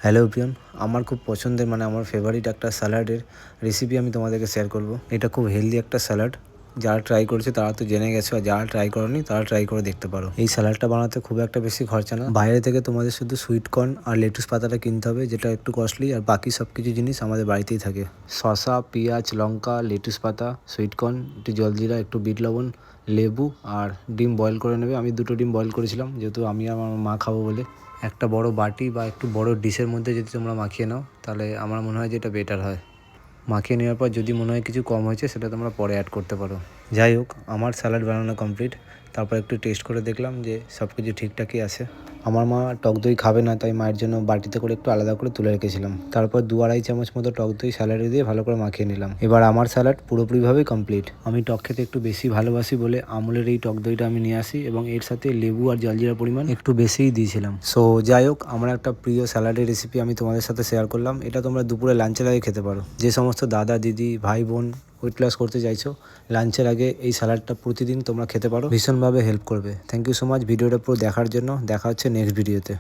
Hello প্রিয়ন, আমার খুব পছন্দের আমার ফেভারিট একটা স্যালাডের রেসিপি আমি তোমাদেরকে শেয়ার করব। এটা খুব হেলদি একটা স্যালাড। যারা ট্রাই করেছে তারা তো জেনে গেছো, আর যারা ট্রাই করনি তারা ট্রাই করে দেখতে পারো। এই স্যালাডটা বানাতে খুব একটা বেশি খরচা না। বাইরে থেকে তোমাদের শুধু সুইট কর্ন আর লেটুস পাতাটা কিনতে হবে, যেটা একটু কস্টলি, আর বাকি সব কিছু জিনিস আমাদের বাড়িতেই থাকে। শসা, পেঁয়াজ, লঙ্কা, লেটুস পাতা, সুইট কর্ন, একটু জলজিরা, একটু বিট লবণ, লেবু আর ডিম বয়েল করে নেবে। আমি 2টো ডিম বয়েল করেছিলাম, যেহেতু আমি আর আমার মা খাবো বলে। একটা বড় বাটি বা একটু বড় ডিশের মধ্যে যদি তোমরা মাখিয়ে নাও, তাহলে আমার মনে হয় যে এটা বেটার হয়। মাখিয়ে নেওয়ার পর যদি মনে হয় কিছু কম হয়েছে, সেটা তোমরা পরে অ্যাড করতে পারো। যাই হোক, আমার স্যালাড বানানো কমপ্লিট। তারপর একটু টেস্ট করে দেখলাম যে সব কিছু ঠিকঠাকই আছে। আমার মা টক দই খাবে না, তাই মায়ের জন্য বাটিতে করে একটু আলাদা করে তুলে রেখেছিলাম। তারপর 2-2.5 চামচ মতো টক দই স্যালাডে দিয়ে ভালো করে মাখিয়ে নিলাম। এবার আমার স্যালাড পুরোপুরিভাবে কমপ্লিট। আমি টক খেতে একটু বেশি ভালোবাসি বলে আমুলের এই টক দইটা আমি নিয়ে আসি, এবং এর সাথে লেবু আর জলজিরার পরিমাণ একটু বেশিই দিয়েছিলাম। সো যাই হোক, আমার একটা প্রিয় স্যালাডের রেসিপি আমি তোমাদের সাথে শেয়ার করলাম। এটা তোমরা দুপুরে লাঞ্চের আগে খেতে পারো। যে সমস্ত দাদা দিদি ভাই বোন ওয়েট লস করতে চাইছো, লাঞ্চের আগে এই স্যালাডটা প্রতিদিন তোমরা খেতে পারো, ভীষণভাবে হেল্প করবে। থ্যাংক ইউ সো মাচ ভিডিওটা পুরো দেখার জন্য। দেখা হচ্ছে নেক্সট ভিডিওতে।